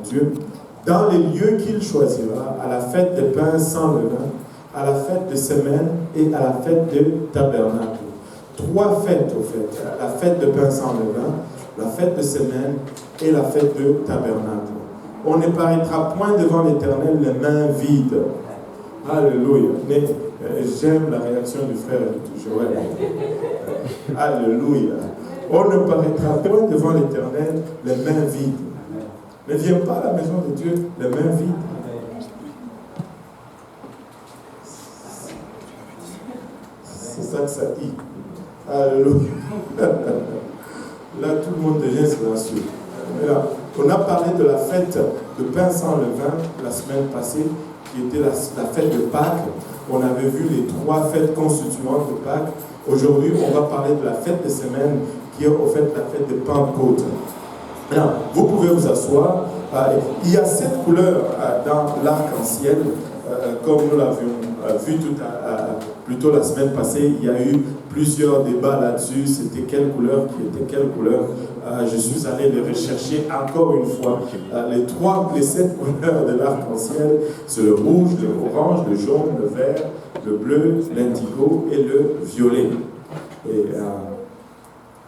Dieu, dans les lieux qu'il choisira, à la fête des pains sans levain, à la fête de semaine et à la fête de tabernacle. 3 fêtes au fait, la fête de pains sans levain, la fête de semaine et la fête de tabernacle. On ne paraîtra point devant l'Éternel les mains vides. Alléluia. Mais j'aime la réaction du frère Joël. Alléluia. On ne paraîtra point devant l'Éternel les mains vides. Ne viens pas à la maison de Dieu les mains vides. C'est ça que ça dit. Alléluia. Là, tout le monde devient silencieux. Là, on a parlé de la fête de pain sans levain la semaine passée, qui était la fête de Pâques. On avait vu les 3 fêtes constituantes de Pâques. Aujourd'hui, on va parler de la fête des semaines, qui est au fait la fête de Pentecôte. Alors, vous pouvez vous asseoir. Il y a 7 couleurs dans l'arc-en-ciel, comme nous l'avions vu plus tôt la semaine passée. Il y a eu plusieurs débats là-dessus. C'était quelle couleur qui était quelle couleur. Je suis allé les rechercher encore une fois. Les 7 couleurs de l'arc-en-ciel, c'est le rouge, le orange, le jaune, le vert, le bleu, l'indigo et le violet.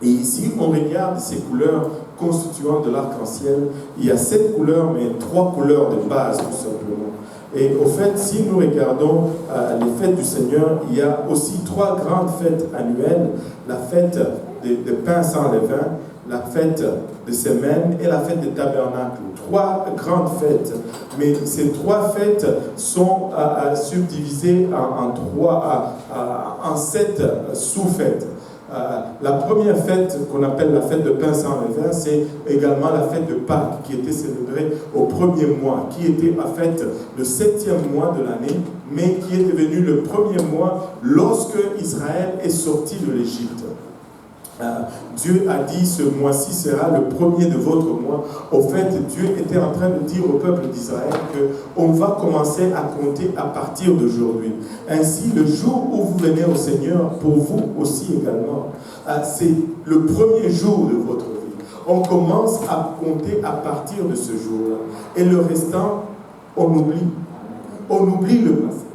Et ici, on regarde ces couleurs constituantes de l'arc-en-ciel. Il y a 7 couleurs, mais 3 couleurs de base, tout simplement. Et au fait, si nous regardons les fêtes du Seigneur, il y a aussi 3 grandes fêtes annuelles. La fête de pain sans levain, la fête de semaine et la fête de tabernacle. 3 grandes fêtes. Mais ces 3 fêtes sont subdivisées en 7 sous-fêtes. La première fête qu'on appelle la fête de pain sans levain, c'est également la fête de Pâques qui était célébrée au 1er mois, qui était en fait le 7e mois de l'année, mais qui est devenu le 1er mois lorsque Israël est sorti de l'Égypte. Dieu a dit ce mois-ci sera le 1er de votre mois. Au fait, Dieu était en train de dire au peuple d'Israël qu'on va commencer à compter à partir d'aujourd'hui. Ainsi, le jour où vous venez au Seigneur, pour vous aussi également, c'est le 1er jour de votre vie. On commence à compter à partir de ce jour-là. Et le restant, on oublie. On oublie le passé.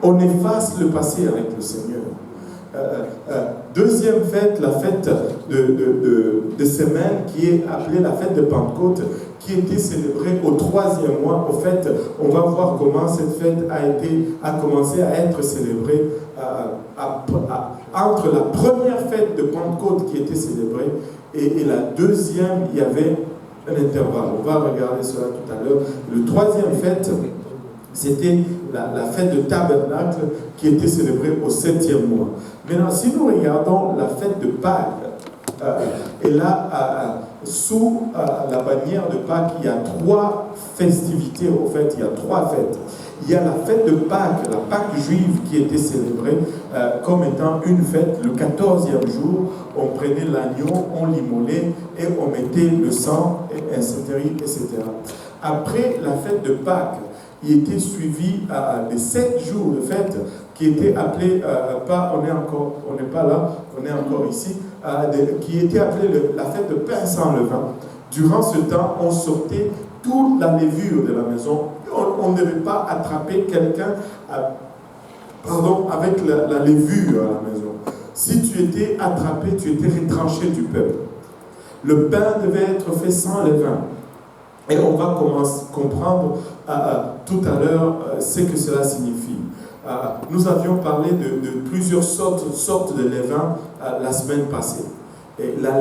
On efface le passé avec le Seigneur. Deuxième fête, la fête de semaine, qui est appelée la fête de Pentecôte, qui était célébrée au 3e mois. Au fait, on va voir comment cette fête a commencé à être célébrée entre la première fête de Pentecôte qui était célébrée et la deuxième, il y avait un intervalle. On va regarder cela tout à l'heure. Le 3e fête, c'était la fête de tabernacle qui était célébrée au 7e mois. Maintenant, si nous regardons la fête de Pâques, et là, sous la bannière de Pâques, il y a 3 festivités, au fait, il y a 3 fêtes. Il y a la fête de Pâques, la Pâque juive qui était célébrée comme étant une fête. Le 14e jour, on prenait l'agneau, on l'immolait et on mettait le sang, etc. Après la fête de Pâques, il était suivi des 7 jours de fête qui étaient appelés, on n'est pas là, on est encore ici, qui était appelée la fête de pain sans levain. Durant ce temps, on sortait toute la levure de la maison. On ne devait pas attraper quelqu'un avec la levure à la maison. Si tu étais attrapé, tu étais retranché du peuple. Le pain devait être fait sans levain. Et on va comprendre tout à l'heure ce que cela signifie. Nous avions parlé de plusieurs sortes de levain la semaine passée. Et la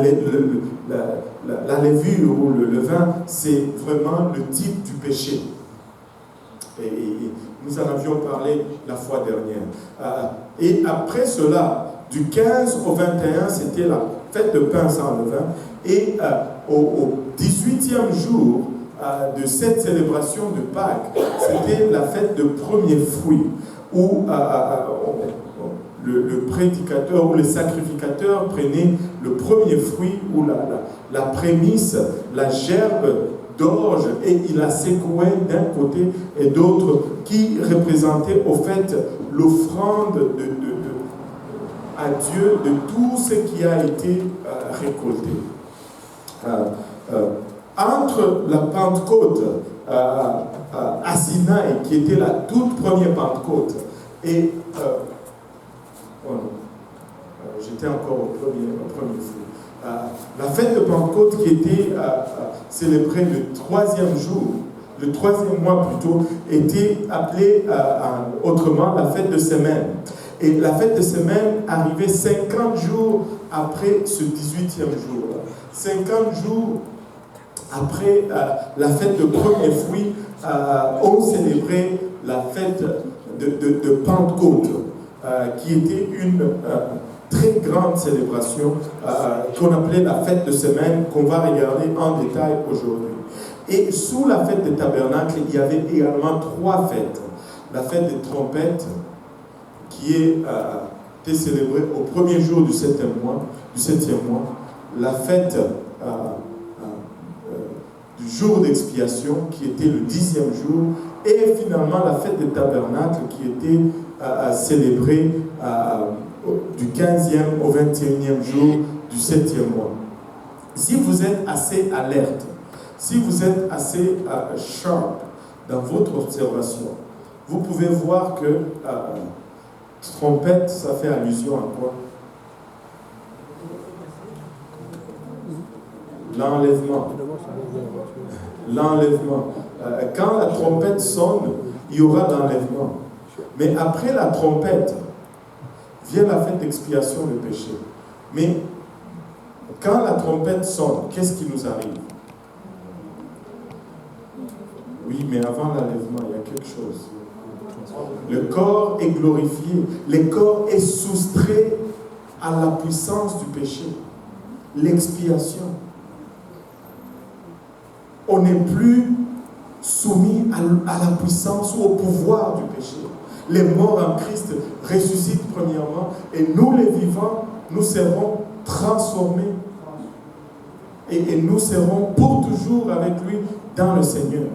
levure ou le levain, c'est vraiment le type du péché. Et nous en avions parlé la fois dernière. Et après cela, du 15 au 21, c'était la fête de pain sans levain. Et au 18e jour de cette célébration de Pâques, c'était la fête de premiers fruits, où le prédicateur ou le sacrificateur prenait le premier fruit ou la prémisse, la gerbe d'orge, et il la secouait d'un côté et d'autre, qui représentait au fait l'offrande à Dieu de tout ce qui a été récolté. entre la Pentecôte à Sinaï, qui était la toute première Pentecôte, et j'étais encore au premier jour. La fête de Pentecôte qui était célébrée le troisième jour, le troisième mois plutôt, était appelée autrement la fête de semaine. Et la fête de semaine arrivait 50 jours après ce 18e jour. 50 jours après la fête de premier fruit, on célébrait la fête de Pentecôte, qui était une très grande célébration qu'on appelait la fête de semaine, qu'on va regarder en détail aujourd'hui. Et sous la fête des tabernacles, il y avait également 3 fêtes. La fête des trompettes, qui était célébrée au premier jour du 7e mois. La fête du jour d'expiation, qui était le 10e jour. Et finalement, la fête des tabernacles, qui était célébrée du 15e au 21e jour du 7e mois. Si vous êtes assez alerte, si vous êtes assez sharp dans votre observation, vous pouvez voir que trompette, ça fait allusion à quoi? L'enlèvement. L'enlèvement. Quand la trompette sonne, il y aura l'enlèvement. Mais après la trompette, vient la fête d'expiation du péché. Mais quand la trompette sonne, qu'est-ce qui nous arrive? Oui, mais avant l'enlèvement, il y a quelque chose. Le corps est glorifié. Le corps est soustrait à la puissance du péché. L'expiation. On n'est plus soumis à la puissance ou au pouvoir du péché. Les morts en Christ ressuscitent premièrement et nous les vivants, nous serons transformés et nous serons pour toujours avec lui dans le Seigneur.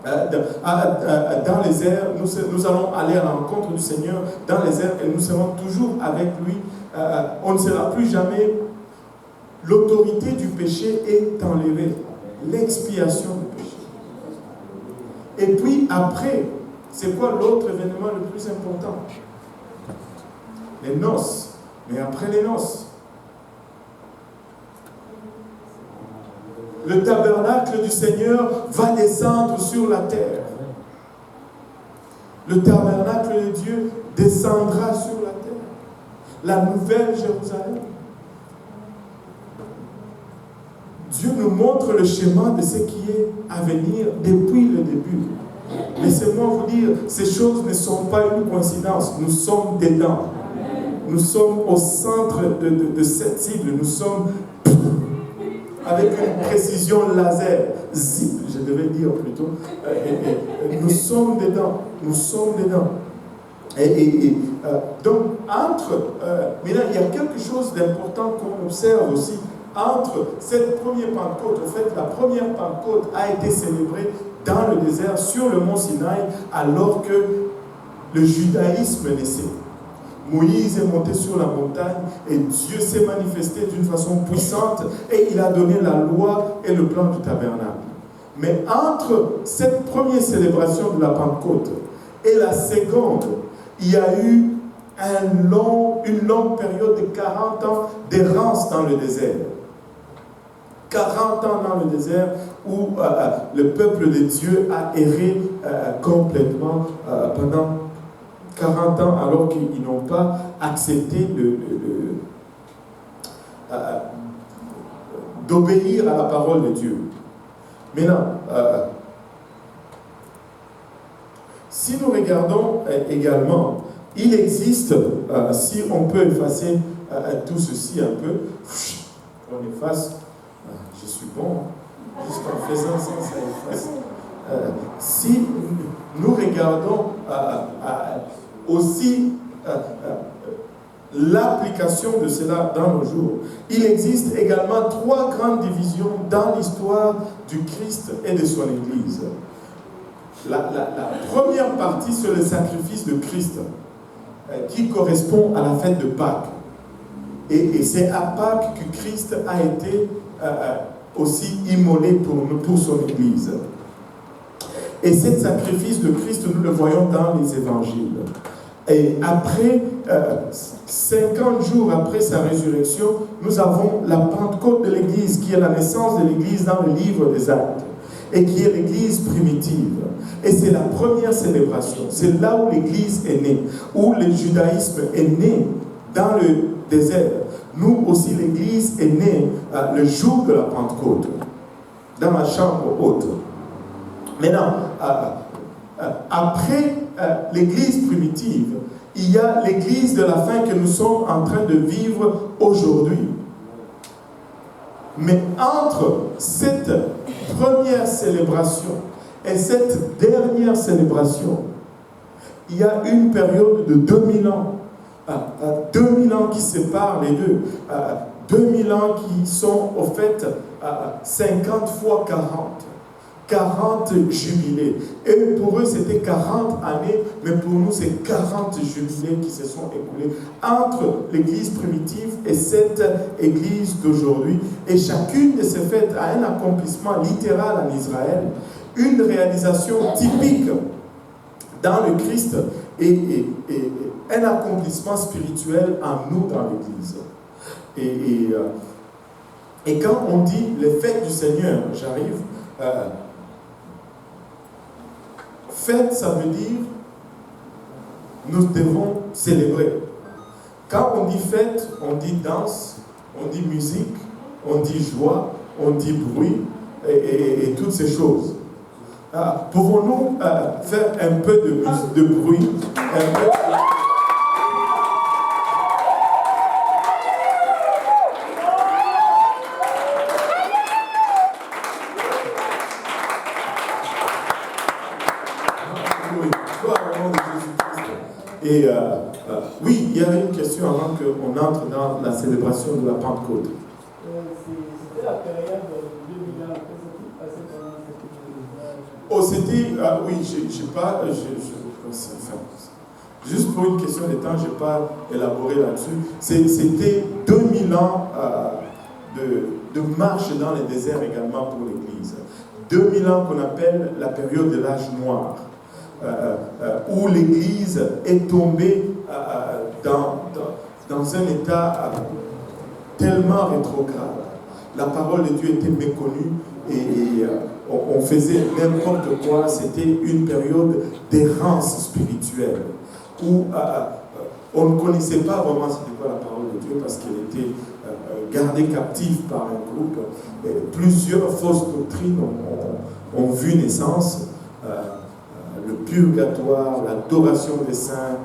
Dans les airs, nous allons aller à l'encontre du Seigneur dans les airs et nous serons toujours avec lui. On ne sera plus jamais. L'autorité du péché est enlevée. L'expiation du péché. Et puis après, c'est quoi l'autre événement le plus important? Les noces. Mais après les noces, le tabernacle du Seigneur va descendre sur la terre. Le tabernacle de Dieu descendra sur la terre. La nouvelle Jérusalem. Dieu nous montre le schéma de ce qui est à venir depuis le début. Laissez-moi vous dire, ces choses ne sont pas une coïncidence. Nous sommes dedans. Nous sommes au centre de cette cible. Nous sommes avec une précision laser. Zip, je devais dire plutôt. Nous sommes dedans. Nous sommes dedans. Donc, maintenant, il y a quelque chose d'important qu'on observe aussi. Entre cette première Pentecôte, en fait, la première Pentecôte a été célébrée dans le désert, sur le mont Sinaï, alors que le judaïsme naissait. Moïse est monté sur la montagne et Dieu s'est manifesté d'une façon puissante et il a donné la loi et le plan du tabernacle. Mais entre cette première célébration de la Pentecôte et la seconde, il y a eu une longue période de 40 ans d'errance dans le désert. 40 ans dans le désert où le peuple de Dieu a erré complètement pendant 40 ans alors qu'ils n'ont pas accepté d'obéir à la parole de Dieu. Maintenant, si nous regardons également, il existe, si on peut effacer tout ceci un peu, on efface. Je suis bon, juste en faisant ça, ça efface. Si nous regardons aussi l'application de cela dans nos jours, il existe également 3 grandes divisions dans l'histoire du Christ et de son Église. La première partie, c'est le sacrifice de Christ, qui correspond à la fête de Pâques. Et c'est à Pâques que Christ a été aussi immolé pour son Église. Et ce sacrifice de Christ, nous le voyons dans les évangiles. Et après, 50 jours après sa résurrection, nous avons la Pentecôte de l'Église, qui est la naissance de l'Église dans le livre des Actes, et qui est l'Église primitive. Et c'est la première célébration. C'est là où l'Église est née, où le judaïsme est né dans le désert. Nous aussi, l'Église est née le jour de la Pentecôte, dans la chambre haute. Maintenant, après l'Église primitive, il y a l'Église de la fin que nous sommes en train de vivre aujourd'hui. Mais entre cette première célébration et cette dernière célébration, il y a une période de 2000 ans. 2000 ans qui séparent les deux. 2000 ans qui sont au fait 50 fois 40. 40 jubilés. Et pour eux, c'était 40 années, mais pour nous, c'est 40 jubilés qui se sont écoulés entre l'église primitive et cette église d'aujourd'hui. Et chacune de ces fêtes a un accomplissement littéral en Israël, une réalisation typique dans le Christ et un accomplissement spirituel en nous dans l'église. Et quand on dit les fêtes du Seigneur, j'arrive. Fête, ça veut dire nous devons célébrer. Quand on dit fête, on dit danse, on dit musique, on dit joie, on dit bruit et toutes ces choses. Pouvons-nous faire un peu de bruit, un peu Et oui, il y avait une question avant qu'on entre dans la célébration de la Pentecôte. C'était la période de 2000 ans. Oh, c'était, oui, j'ai pas, juste pour une question de temps, je n'ai pas élaboré là-dessus. C'était 2000 ans de marche dans le désert également pour l'Église. 2000 ans qu'on appelle la période de l'âge noir. Où l'Église est tombée dans un état tellement rétrograde. La parole de Dieu était méconnue et on faisait n'importe quoi. C'était une période d'errance spirituelle où on ne connaissait pas vraiment c'était quoi la parole de Dieu parce qu'elle était gardée captive par un groupe. Et plusieurs fausses doctrines ont vu naissance. Le purgatoire, l'adoration des saints,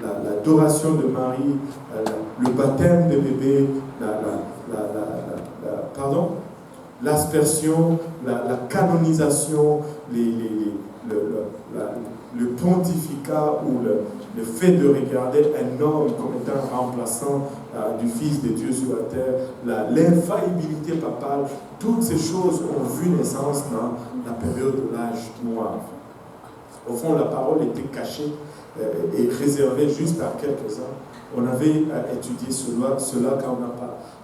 l'adoration de Marie, le baptême des bébés, l'aspersion, la canonisation, le pontificat ou le fait de regarder un homme comme étant un remplaçant du Fils de Dieu sur la terre, l'infaillibilité papale, toutes ces choses ont vu naissance dans la période de l'âge noir. Au fond, la parole était cachée et réservée juste à quelques-uns. On avait étudié cela quand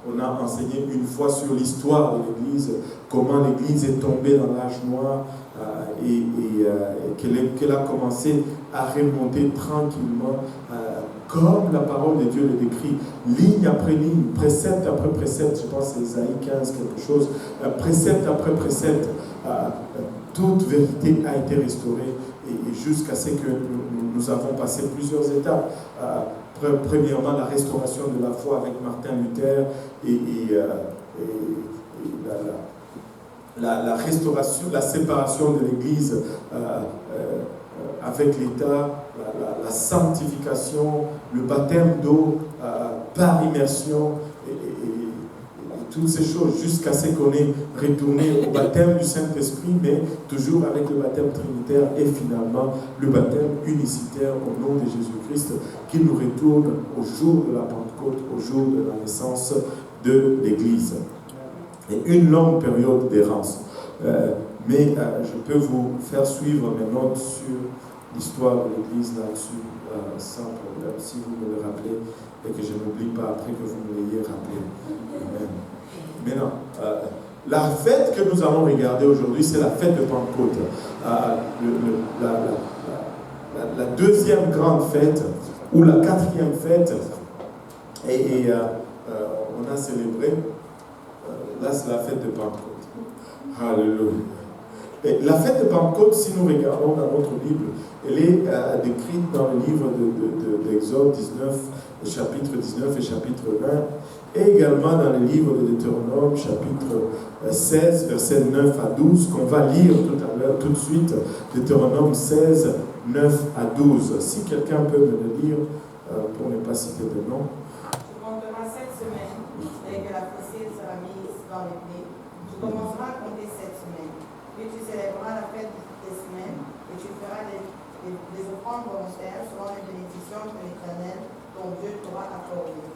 on a enseigné une fois sur l'histoire de l'Église, comment l'Église est tombée dans l'âge noir et qu'elle a commencé à remonter tranquillement, comme la parole de Dieu le décrit, ligne après ligne, précepte après précepte, je pense que c'est Isaïe 15, quelque chose, précepte après précepte, toute vérité a été restaurée. Et jusqu'à ce que nous avons passé plusieurs étapes. Premièrement, la restauration de la foi avec Martin Luther et la restauration, la séparation de l'Église avec l'État, la sanctification, le baptême d'eau par immersion et toutes ces choses jusqu'à ce qu'on ait retourné au baptême du Saint-Esprit, mais toujours avec le baptême trinitaire et finalement le baptême unicitaire au nom de Jésus-Christ qui nous retourne au jour de la Pentecôte, au jour de la naissance de l'Église. Et une longue période d'errance. Mais je peux vous faire suivre mes notes sur l'histoire de l'Église là-dessus, sans problème, si vous me le rappelez et que je n'oublie pas après que vous me l'ayez rappelé. Amen. Maintenant, La fête que nous allons regarder aujourd'hui, c'est la fête de Pentecôte. La deuxième grande fête, ou la quatrième fête, on a célébré, là c'est la fête de Pentecôte. Alléluia. Et la fête de Pentecôte, si nous regardons dans notre Bible, elle est décrite dans le livre d'Exode 19, chapitre 19 et chapitre 20, et également dans le livre de Deutéronome, chapitre 16, versets 9 à 12, qu'on va lire tout à l'heure, tout de suite, Deutéronome 16, 9 à 12. Si quelqu'un peut me le lire, pour ne pas citer de nom. Tu compteras 7 semaines, dès que la fossée sera mise dans les blés. Tu commenceras à compter 7 semaines. Puis tu célébreras la fête des semaines, et tu feras des offrandes volontaires selon les bénédictions que l'Éternel, ton Dieu, t'aura accordées.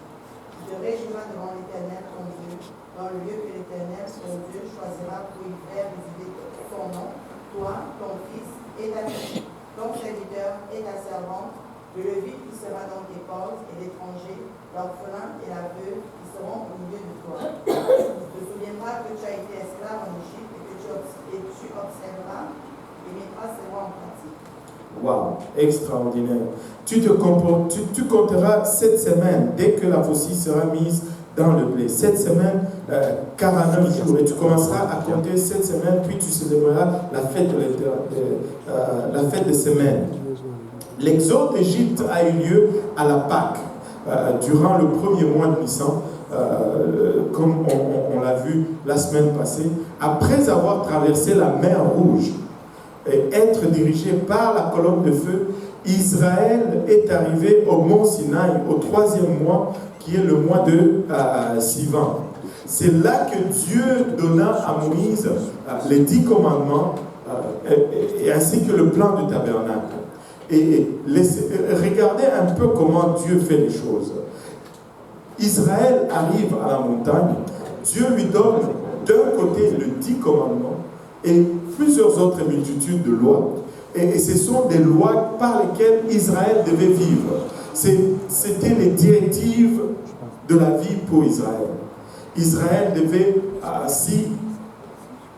Tu te réjouiras devant l'Éternel, ton Dieu, dans le lieu que l'Éternel, ton Dieu, choisira pour y faire résider son nom, toi, ton fils et ta fille, ton serviteur et ta servante, le Lévite qui sera dans tes portes et l'étranger, l'orphelin et la veuve qui seront au milieu de toi. Tu te souviendras que tu as été esclave en Égypte et que tu observeras et mettras ces lois en pratique. Waouh, extraordinaire. Tu compteras 7 semaines dès que la faucille sera mise dans le blé. 7 semaines, 49 jours. Et tu commenceras à compter 7 semaines, puis tu célébreras la fête des semaines. L'exode d'Égypte a eu lieu à la Pâque, durant le premier mois de Nissan, comme on l'a vu la semaine passée, après avoir traversé la mer Rouge et être dirigé par la colonne de feu, Israël est arrivé au mont Sinaï au 3e mois, qui est le mois de Sivan. C'est là que Dieu donna à Moïse les 10 commandements et ainsi que le plan du tabernacle. Et regardez un peu comment Dieu fait les choses. Israël arrive à la montagne, Dieu lui donne d'un côté les 10 commandements et plusieurs autres multitudes de lois. Et ce sont des lois par lesquelles Israël devait vivre. C'était les directives de la vie pour Israël. Israël devait, si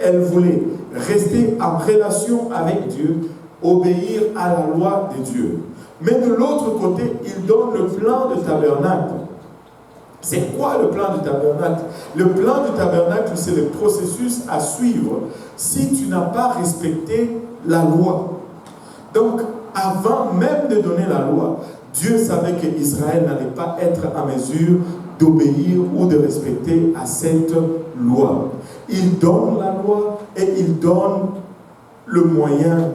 elle voulait rester en relation avec Dieu, obéir à la loi de Dieu. Mais de l'autre côté, il donne le plan du tabernacle. C'est quoi le plan du tabernacle? Le plan du tabernacle, c'est le processus à suivre si tu n'as pas respecté la loi. Donc, avant même de donner la loi, Dieu savait qu'Israël n'allait pas être en mesure d'obéir ou de respecter à cette loi. Il donne la loi et il donne le moyen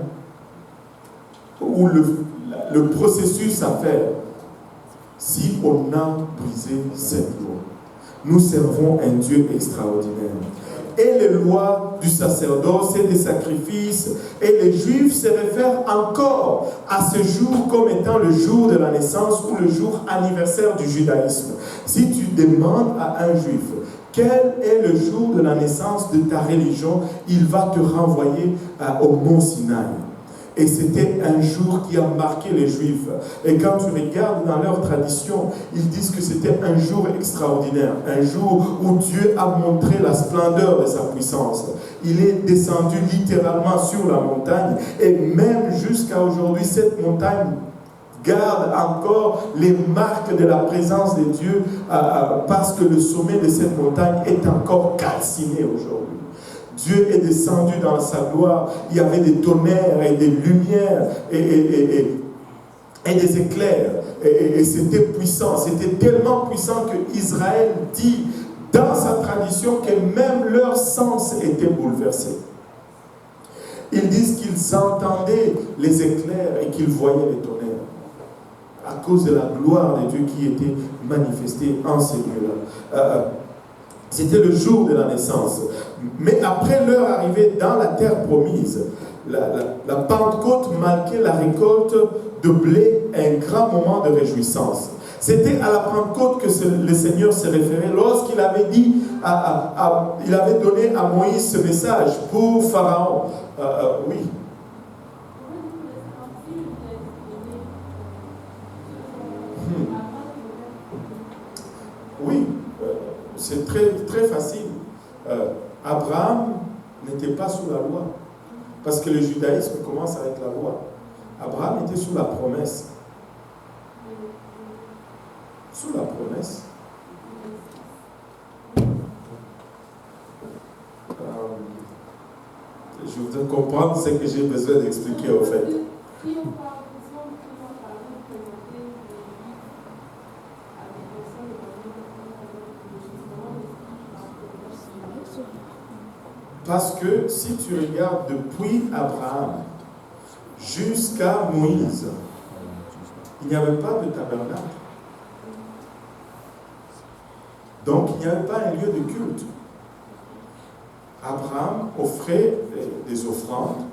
ou le processus à faire si on a brisé cette loi. Nous servons un Dieu extraordinaire. Et les lois du sacerdoce et des sacrifices, et les Juifs se réfèrent encore à ce jour comme étant le jour de la naissance ou le jour anniversaire du judaïsme. Si tu demandes à un Juif quel est le jour de la naissance de ta religion, il va te renvoyer au mont Sinaï. Et c'était un jour qui a marqué les Juifs. Et quand tu regardes dans leur tradition, ils disent que c'était un jour extraordinaire. Un jour où Dieu a montré la splendeur de sa puissance. Il est descendu littéralement sur la montagne. Et même jusqu'à aujourd'hui, cette montagne garde encore les marques de la présence de Dieu parce que le sommet de cette montagne est encore calciné aujourd'hui. Dieu est descendu dans sa gloire. Il y avait des tonnerres et des lumières et des éclairs. Et c'était puissant. C'était tellement puissant que Israël dit dans sa tradition que même leur sens était bouleversé. Ils disent qu'ils entendaient les éclairs et qu'ils voyaient les tonnerres à cause de la gloire de Dieu qui était manifestée en ces lieux-là. C'était le jour de la naissance. Mais après leur arrivée dans la terre promise, la Pentecôte marquait la récolte de blé, un grand moment de réjouissance. C'était à la Pentecôte que le Seigneur se référait lorsqu'il avait dit, il avait donné à Moïse ce message pour Pharaon. Oui. Oui, c'est très, très facile. Abraham n'était pas sous la loi. Parce que le judaïsme commence avec la loi. Abraham était sous la promesse. Sous la promesse. Je voudrais comprendre ce que j'ai besoin d'expliquer au fait. Parce que si tu regardes depuis Abraham jusqu'à Moïse, il n'y avait pas de tabernacle. Donc il n'y avait pas un lieu de culte. Abraham offrait des offrandes,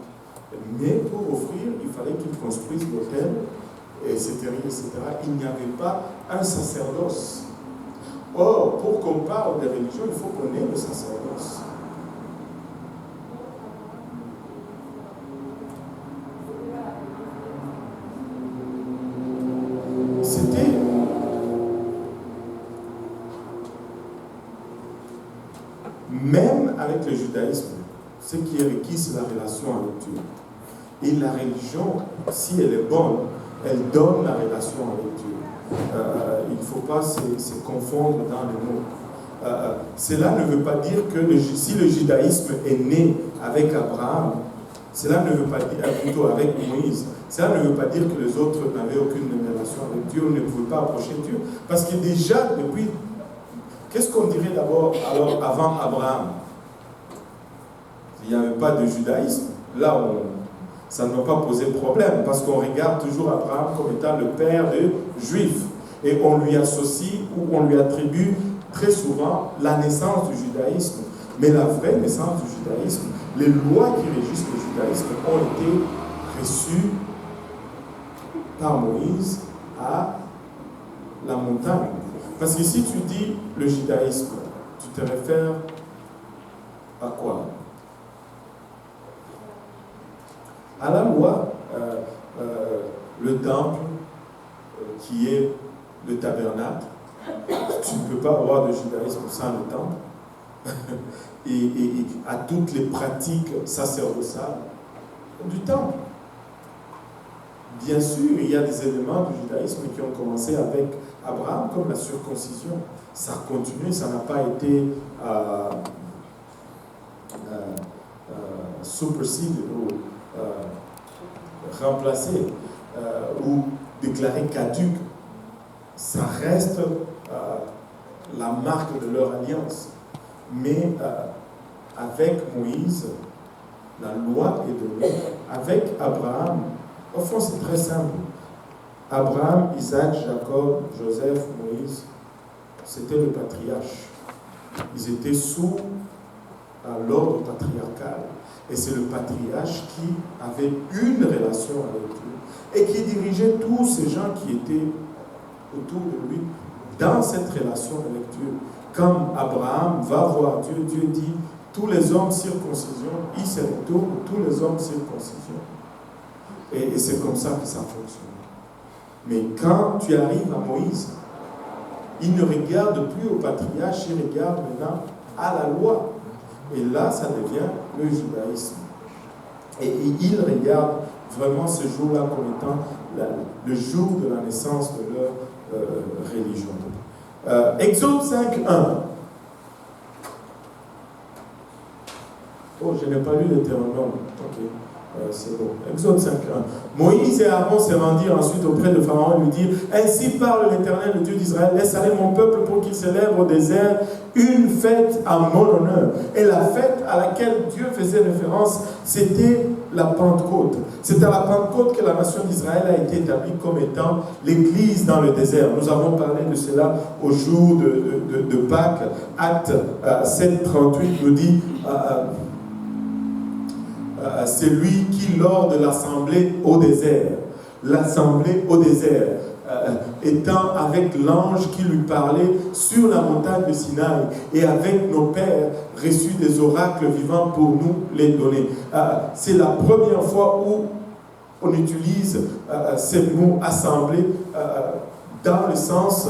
mais pour offrir, il fallait qu'il construise l'autel, etc., etc. Il n'y avait pas un sacerdoce. Or, pour qu'on parle des religions, il faut qu'on ait le sacerdoce. Même avec le judaïsme, ce qui est requis, c'est la relation avec Dieu. Et la religion, si elle est bonne, elle donne la relation avec Dieu. Il ne faut pas se confondre dans les mots. Cela ne veut pas dire que si le judaïsme est né avec Abraham, cela ne veut pas dire, plutôt avec Moïse, cela ne veut pas dire que les autres n'avaient aucune relation avec Dieu, ou ne pouvaient pas approcher Dieu. Parce que déjà, depuis... Qu'est-ce qu'on dirait d'abord alors avant Abraham? Il n'y avait pas de judaïsme. Là, ça ne va pas poser problème parce qu'on regarde toujours Abraham comme étant le père des Juifs. Et on lui associe ou on lui attribue très souvent la naissance du judaïsme. Mais la vraie naissance du judaïsme, les lois qui régissent le judaïsme ont été reçues par Moïse à la montagne. Parce que si tu dis le judaïsme, tu te réfères à quoi? À la loi, le temple qui est le tabernacle. Tu ne peux pas avoir de judaïsme sans le temple. et à toutes les pratiques sacerdotales du temple. Bien sûr, il y a des éléments du judaïsme qui ont commencé avec Abraham, comme la circoncision. Ça a continué, ça n'a pas été supersedé ou remplacé ou déclaré caduc. Ça reste la marque de leur alliance. Mais avec Moïse, la loi est donnée. Avec Abraham, au fond, c'est très simple. Abraham, Isaac, Jacob, Joseph, Moïse, c'était le patriarche. Ils étaient sous l'ordre patriarcal. Et c'est le patriarche qui avait une relation avec Dieu et qui dirigeait tous ces gens qui étaient autour de lui dans cette relation avec Dieu. Comme Abraham va voir Dieu, Dieu dit, tous les hommes circoncision, il se retourne, tous les hommes circoncision. Et c'est comme ça que ça fonctionne. Mais quand tu arrives à Moïse, il ne regarde plus au patriarche, il regarde maintenant à la loi. Et là, ça devient le judaïsme. Et il regarde vraiment ce jour-là comme étant le jour de la naissance de leur religion. Exode 5.1. Oh, je n'ai pas lu le Deutéronome. Ok. C'est bon. Exode 5.1. Moïse et Aaron se rendirent ensuite auprès de Pharaon et lui dirent: Ainsi parle l'Éternel, le Dieu d'Israël, laisse aller mon peuple pour qu'il célèbre au désert une fête à mon honneur. Et la fête à laquelle Dieu faisait référence, c'était la Pentecôte. C'est à la Pentecôte que la nation d'Israël a été établie comme étant l'Église dans le désert. Nous avons parlé de cela au jour de Pâques. Acte 7.38 nous dit c'est lui qui, lors de l'assemblée au désert, étant avec l'ange qui lui parlait sur la montagne de Sinaï, et avec nos pères, reçu des oracles vivants pour nous les donner. C'est la première fois où on utilise ces mots assemblés dans le sens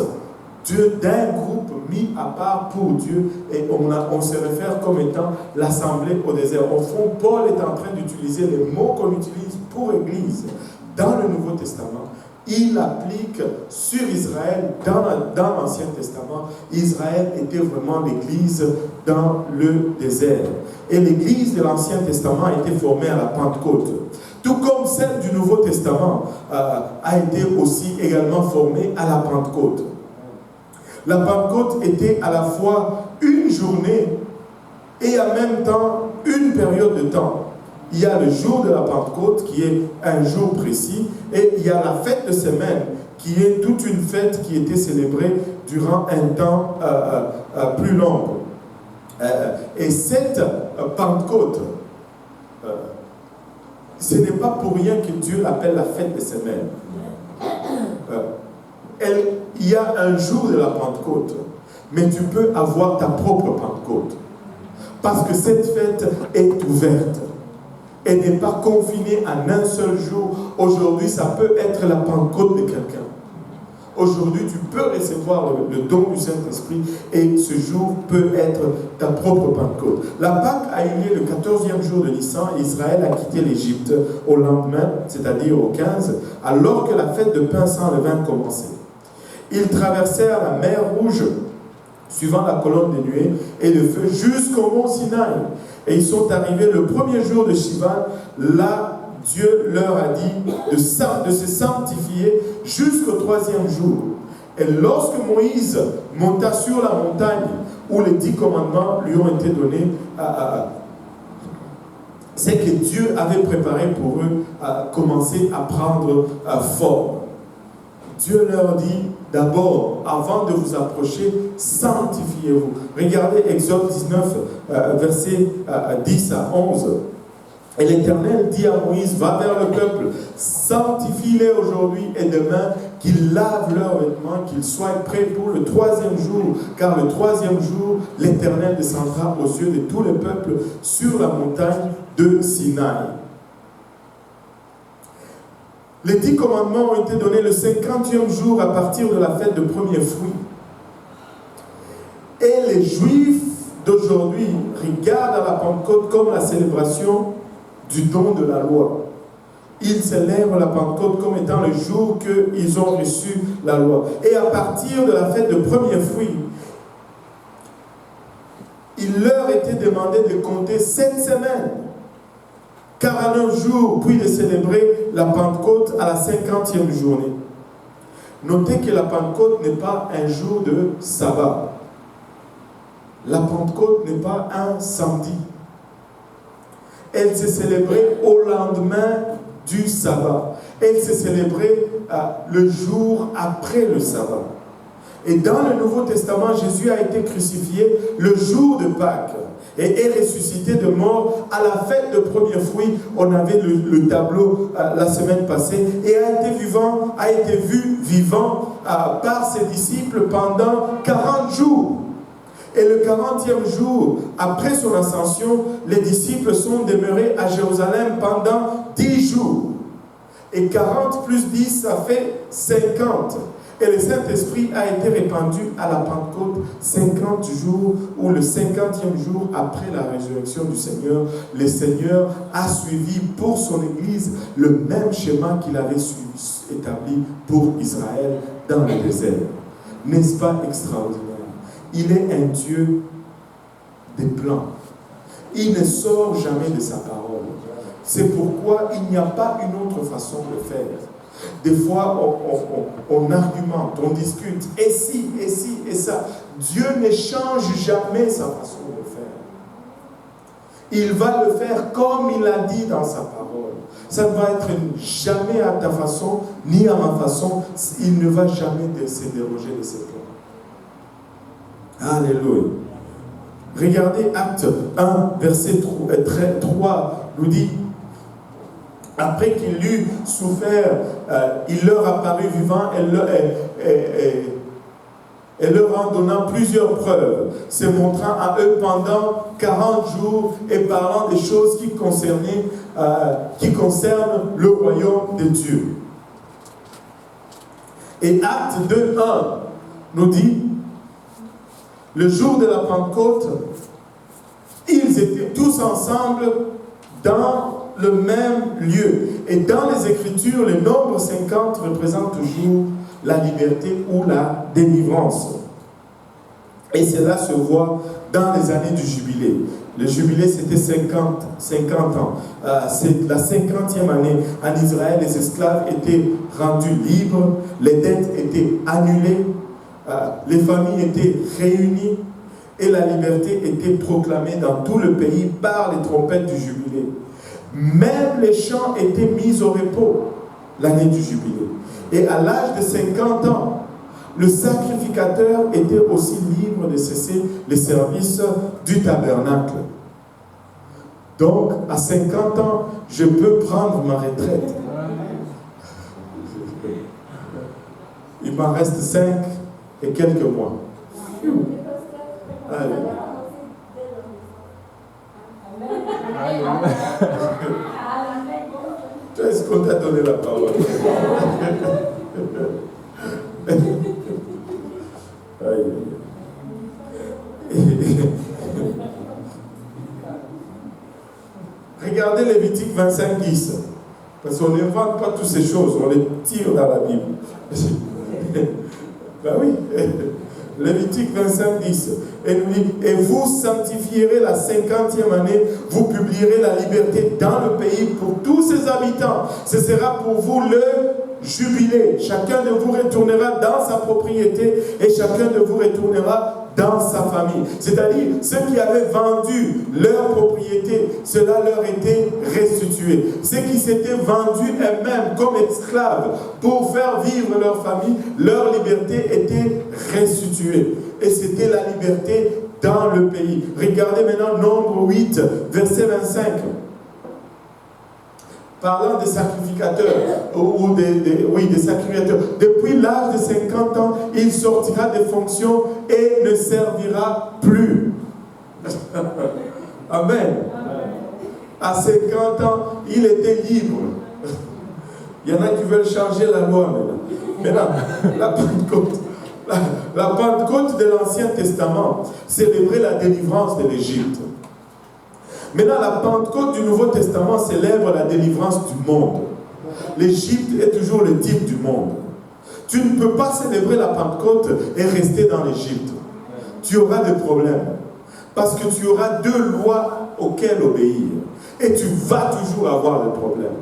d'un groupe mis à part pour Dieu et on se réfère comme étant l'assemblée au désert. Au fond, Paul est en train d'utiliser les mots qu'on utilise pour Église dans le Nouveau Testament. Il applique sur Israël dans l'Ancien Testament. Israël était vraiment l'Église dans le désert. Et l'Église de l'Ancien Testament a été formée à la Pentecôte. Tout comme celle du Nouveau Testament a été aussi également formée à la Pentecôte. La Pentecôte était à la fois une journée et en même temps une période de temps. Il y a le jour de la Pentecôte qui est un jour précis et il y a la fête de semaine qui est toute une fête qui était célébrée durant un temps plus long. Et cette Pentecôte, ce n'est pas pour rien que Dieu l'appelle la fête des semaines. Il y a un jour de la Pentecôte, mais tu peux avoir ta propre Pentecôte. Parce que cette fête est ouverte. Elle n'est pas confinée à un seul jour. Aujourd'hui, ça peut être la Pentecôte de quelqu'un. Aujourd'hui, tu peux recevoir le don du Saint-Esprit et ce jour peut être ta propre Pentecôte. La Pâque a eu lieu le 14e jour de Nissan et Israël a quitté l'Égypte au lendemain, c'est-à-dire au 15, alors que la fête de pain sans levain commençait. Ils traversèrent la mer Rouge, suivant la colonne de nuée et de feu, jusqu'au mont Sinaï. Et ils sont arrivés le premier jour de Shivan. Là, Dieu leur a dit de se sanctifier jusqu'au 3e jour. Et lorsque Moïse monta sur la montagne où les 10 commandements lui ont été donnés, c'est que Dieu avait préparé pour eux à commencer à prendre forme. Dieu leur dit d'abord, avant de vous approcher, sanctifiez-vous. Regardez Exode 19, versets 10 à 11. Et l'Éternel dit à Moïse, va vers le peuple, sanctifie-les aujourd'hui et demain, qu'ils lavent leurs vêtements, qu'ils soient prêts pour le 3e jour. Car le 3e jour, l'Éternel descendra aux yeux de tout le peuple sur la montagne de Sinaï. Les 10 commandements ont été donnés le 50e jour à partir de la fête de premiers fruits. Et les Juifs d'aujourd'hui regardent à la Pentecôte comme la célébration du don de la loi. Ils célèbrent la Pentecôte comme étant le jour qu'ils ont reçu la loi. Et à partir de la fête de premiers fruits, il leur était demandé de compter 7 semaines. 49 jours, puis de célébrer la Pentecôte à la 50e journée. Notez que la Pentecôte n'est pas un jour de sabbat. La Pentecôte n'est pas un samedi. Elle s'est célébrée au lendemain du sabbat. Elle s'est célébrée le jour après le sabbat. Et dans le Nouveau Testament, Jésus a été crucifié le jour de Pâques et est ressuscité de mort à la fête de premiers fruits. On avait le tableau la semaine passée et a été vu vivant par ses disciples pendant 40 jours. Et le 40e jour, après son ascension, les disciples sont demeurés à Jérusalem pendant 10 jours. Et 40 plus 10, ça fait 50. Et le Saint-Esprit a été répandu à la Pentecôte 50 jours, ou le 50e jour après la résurrection du Seigneur. Le Seigneur a suivi pour son Église le même schéma qu'il avait établi pour Israël dans le désert. N'est-ce pas extraordinaire? Il est un Dieu des plans. Il ne sort jamais de sa parole. C'est pourquoi il n'y a pas une autre façon de faire. Des fois, on argumente, on discute, et si, et ça. Dieu ne change jamais sa façon de faire. Il va le faire comme il a dit dans sa parole. Ça ne va être jamais à ta façon, ni à ma façon. Il ne va jamais se déroger de ses plans. Alléluia. Regardez Acte 1, verset 3, nous dit: après qu'il eut souffert, il leur apparut vivant et leur en donnant plusieurs preuves, se montrant à eux pendant 40 jours et parlant des choses qui concernent le royaume de Dieu. Et Acte 2, 1 nous dit: le jour de la Pentecôte, ils étaient tous ensemble dans le même lieu. Et dans les Écritures, le nombre 50 représente toujours la liberté ou la délivrance. Et cela se voit dans les années du jubilé. Le jubilé, c'était 50 ans. C'est la 50e année. En Israël, les esclaves étaient rendus libres, les dettes étaient annulées, les familles étaient réunies et la liberté était proclamée dans tout le pays par les trompettes du jubilé. Même les champs étaient mis au repos l'année du jubilé. Et à l'âge de 50 ans, le sacrificateur était aussi libre de cesser les services du tabernacle. Donc, à 50 ans, je peux prendre ma retraite. Il m'en reste 5 et quelques mois. Allez. Est-ce qu'on t'a donné la parole? Regardez Lévitique 25, 10. Parce qu'on n'invente pas toutes ces choses, on les tire dans la Bible. Ben oui. Lévitique 25, 10. Et nous dit, et vous sanctifierez la 50e année, vous publierez la liberté dans le pays pour tous ses habitants. Ce sera pour vous le jubilé. Chacun de vous retournera dans sa propriété et chacun de vous retournera dans sa famille. C'est-à-dire, ceux qui avaient vendu leur propriété, cela leur était restitué. Ceux qui s'étaient vendus eux-mêmes comme esclaves pour faire vivre leur famille, leur liberté était restituée. Et c'était la liberté dans le pays. Regardez maintenant Nombre 8, verset 25. Parlant des sacrificateurs, ou des sacrificateurs, depuis l'âge de 50 ans, il sortira des fonctions et ne servira plus. Amen. À 50 ans, il était libre. Il y en a qui veulent changer la loi maintenant. Maintenant, la Pentecôte de l'Ancien Testament célébrait la délivrance de l'Égypte. Maintenant, la Pentecôte du Nouveau Testament célèbre la délivrance du monde. L'Égypte est toujours le type du monde. Tu ne peux pas célébrer la Pentecôte et rester dans l'Égypte. Tu auras des problèmes. Parce que tu auras deux lois auxquelles obéir. Et tu vas toujours avoir des problèmes.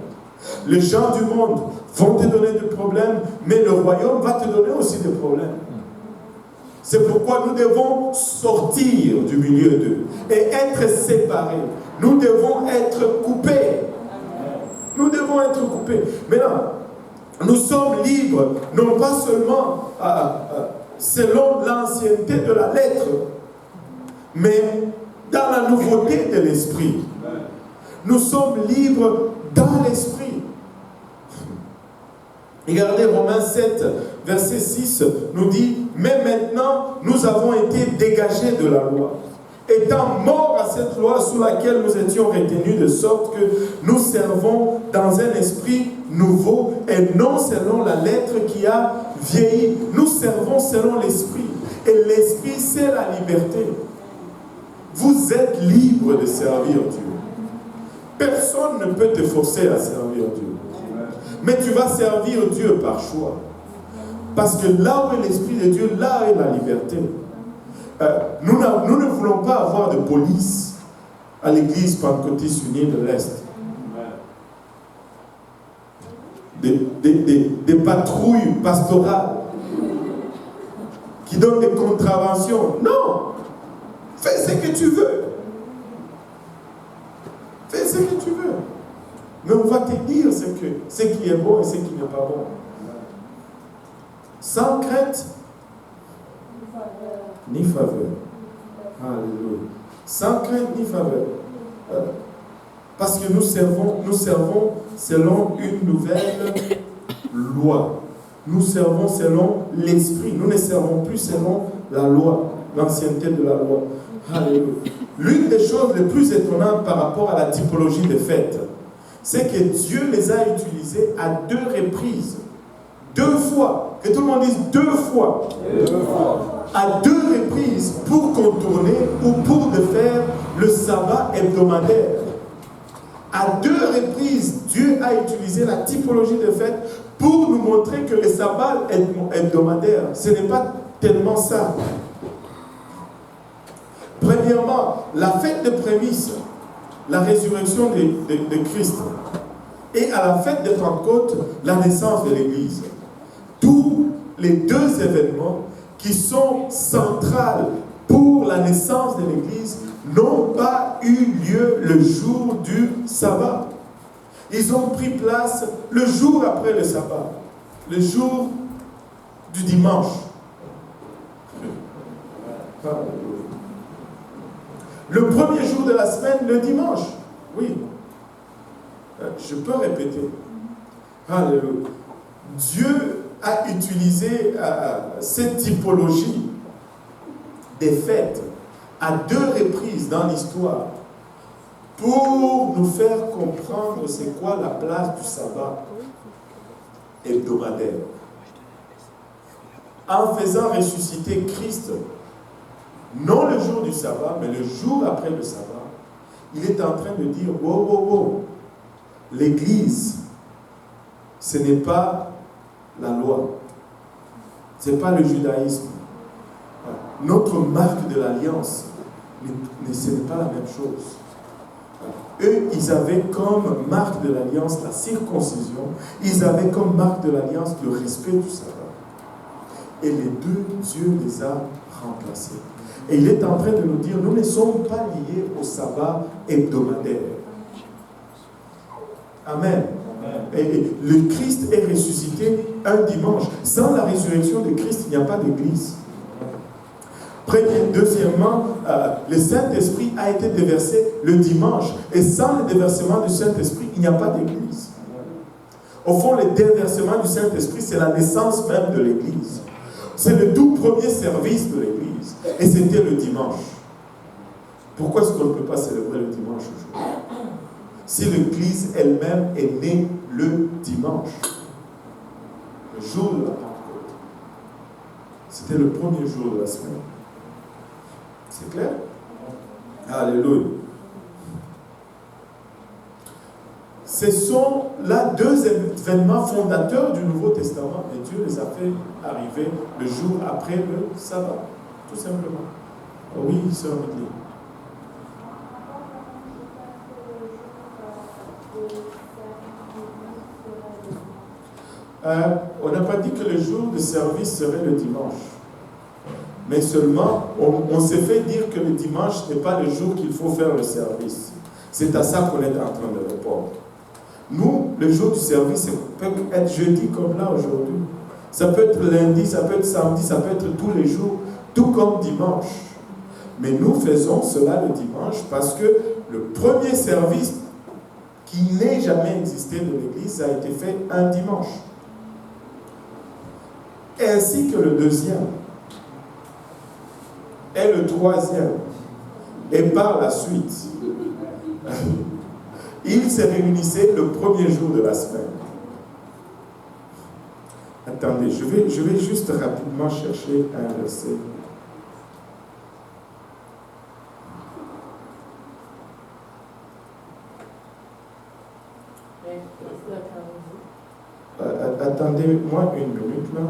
Les gens du monde vont te donner des problèmes, mais le royaume va te donner aussi des problèmes. C'est pourquoi nous devons sortir du milieu d'eux et être séparés. Nous devons être coupés. Nous devons être coupés. Maintenant, nous sommes libres, non pas seulement selon l'ancienneté de la lettre, mais dans la nouveauté de l'esprit. Nous sommes libres dans l'esprit. Regardez Romains 7, verset 6 nous dit, mais maintenant nous avons été dégagés de la loi, étant morts à cette loi sous laquelle nous étions retenus, de sorte que nous servons dans un esprit nouveau et non selon la lettre qui a vieilli. Nous servons selon l'esprit. Et l'esprit, c'est la liberté. Vous êtes libre de servir Dieu. Personne ne peut te forcer à servir Dieu. Mais tu vas servir Dieu par choix. Parce que là où est l'Esprit de Dieu, là est la liberté. Nous ne voulons pas avoir de police à l'église pentecôtiste unie de l'Est. Des patrouilles pastorales qui donnent des contraventions. Non! Fais ce que tu veux. Fais ce que tu veux. Mais on va te dire ce qui est bon et ce qui n'est pas bon. Sans crainte, ni faveur. Alléluia. Sans crainte, ni faveur. Parce que nous servons selon une nouvelle loi. Nous servons selon l'esprit. Nous ne servons plus selon la loi, l'ancienneté de la loi. Alléluia. L'une des choses les plus étonnantes par rapport à la typologie des fêtes, c'est que Dieu les a utilisés à 2 reprises. 2 fois. Que tout le monde dise 2 fois. 2 fois. à 2 reprises pour contourner ou pour faire le sabbat hebdomadaire. À 2 reprises, Dieu a utilisé la typologie de fête pour nous montrer que le sabbat hebdomadaire, ce n'est pas tellement ça. Premièrement, la fête de prémices, la résurrection de Christ, et à la fête de Pentecôte, la naissance de l'Église. Tous les 2 événements qui sont centrales pour la naissance de l'Église n'ont pas eu lieu le jour du sabbat. Ils ont pris place le jour après le sabbat, le jour du dimanche. Le premier jour de la semaine, le dimanche. Oui. Je peux répéter. Alléluia. Dieu a utilisé cette typologie des fêtes à 2 reprises dans l'histoire pour nous faire comprendre c'est quoi la place du sabbat hebdomadaire. En faisant ressusciter Christ, non le jour du sabbat, mais le jour après le sabbat, il est en train de dire, wow, l'Église, ce n'est pas la loi, ce n'est pas le judaïsme. Notre marque de l'alliance, ce n'est pas la même chose. Eux, ils avaient comme marque de l'alliance la circoncision, ils avaient comme marque de l'alliance le respect du sabbat. Et les 2, Dieu les a remplacés. Et il est en train de nous dire, nous ne sommes pas liés au sabbat hebdomadaire. Amen. Et le Christ est ressuscité un dimanche. Sans la résurrection de Christ, il n'y a pas d'église. Deuxièmement, le Saint-Esprit a été déversé le dimanche. Et sans le déversement du Saint-Esprit, il n'y a pas d'église. Au fond, le déversement du Saint-Esprit, c'est la naissance même de l'église. C'est le tout premier service de l'église. Et c'était le dimanche. Pourquoi est-ce qu'on ne peut pas célébrer le dimanche aujourd'hui? Si l'église elle-même est née le dimanche, le jour de la Pentecôte, c'était le premier jour de la semaine. C'est clair? Alléluia. Ce sont là 2 événements fondateurs du Nouveau Testament et Dieu les a fait arriver le jour après le sabbat, tout simplement. Oui, sœur Midley. On n'a pas dit que le jour de service serait le dimanche. Mais seulement, on s'est fait dire que le dimanche n'est pas le jour qu'il faut faire le service. C'est à ça qu'on est en train de répondre. Nous, le jour du service, ça peut être jeudi comme là aujourd'hui. Ça peut être lundi, ça peut être samedi, ça peut être tous les jours, tout comme dimanche. Mais nous faisons cela le dimanche parce que le premier service qui n'ait jamais existé de l'Église a été fait un dimanche. Ainsi que le deuxième. Et le troisième. Et par la suite, ils se réunissaient le premier jour de la semaine. Attendez, je vais juste rapidement chercher un verset. Attendez-moi une minute là.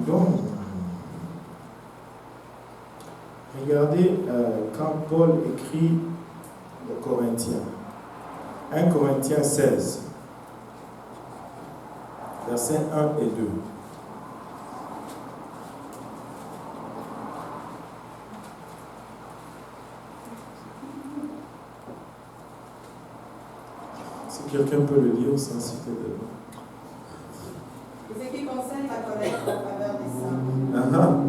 Donc, regardez quand Paul écrit aux Corinthiens. 1 Corinthiens 16, versets 1 et 2. Si quelqu'un peut le lire sans citer de nom. Et ce qui concerne la collecte en faveur des saints,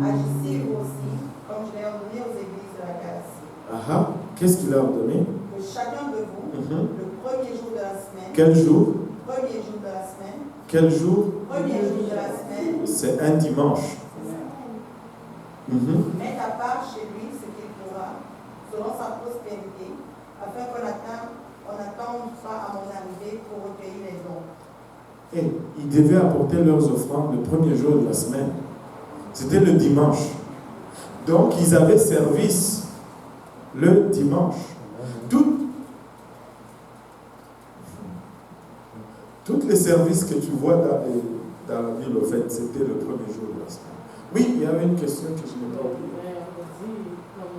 agissez vous aussi, comme je l'ai ordonné aux églises de la Galatie. Qu'est-ce qu'il a ordonné? Que chacun de vous, le premier jour de la semaine, Quel jour? premier jour de la semaine, Quel jour? premier jour de la semaine, C'est un dimanche. mette à part chez lui ce qu'il pourra, selon sa prospérité, afin qu'on n'attende pas à mon arrivée pour recueillir les dons. Et ils devaient apporter leurs offrandes le premier jour de la semaine. C'était le dimanche. Donc, ils avaient service le dimanche. Tous les services que tu vois dans la ville, au fait, c'était le premier jour de la semaine. Oui, il y avait une question que je n'ai pas oubliée. On dit, comme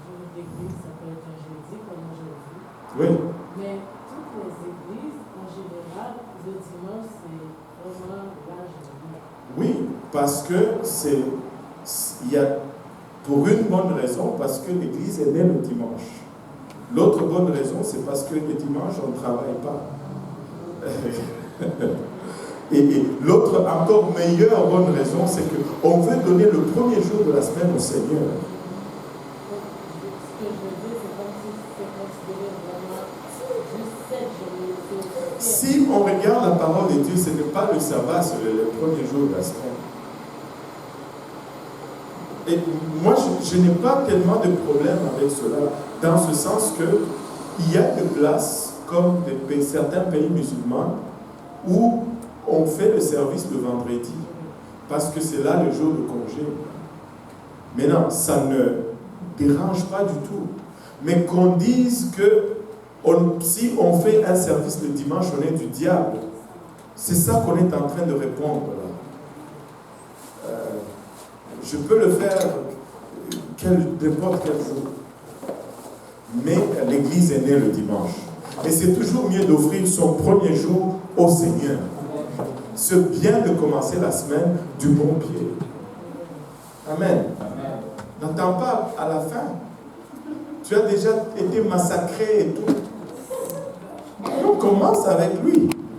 jour d'église, ça peut être un jeudi, comme aujourd'hui. Oui. Mais toutes les églises, en général, le dimanche, c'est vraiment la journée. Oui, parce que il y a, pour une bonne raison, parce que l'église est née le dimanche. L'autre bonne raison, c'est parce que le dimanche, on ne travaille pas. Et l'autre, encore meilleure bonne raison, c'est qu'on veut donner le premier jour de la semaine au Seigneur. Ce que je veux dire, c'est comme si c'était considéré vraiment juste 7 journées. Si on regarde la parole de Dieu, ce n'est pas le sabbat, c'est le premier jour de la semaine. Et moi, je n'ai pas tellement de problème avec cela, dans ce sens que il y a des places, comme certains pays musulmans, où on fait le service le vendredi, parce que c'est là le jour de congé. Maintenant, ça ne dérange pas du tout. Mais qu'on dise que si on fait un service le dimanche, on est du diable, c'est ça qu'on est en train de répondre là. Je peux le faire n'importe quel jour. Mais l'Église est née le dimanche. Et c'est toujours mieux d'offrir son premier jour au Seigneur. C'est bien de commencer la semaine du bon pied. Amen. N'attends pas à la fin. Tu as déjà été massacré et tout. On commence avec lui.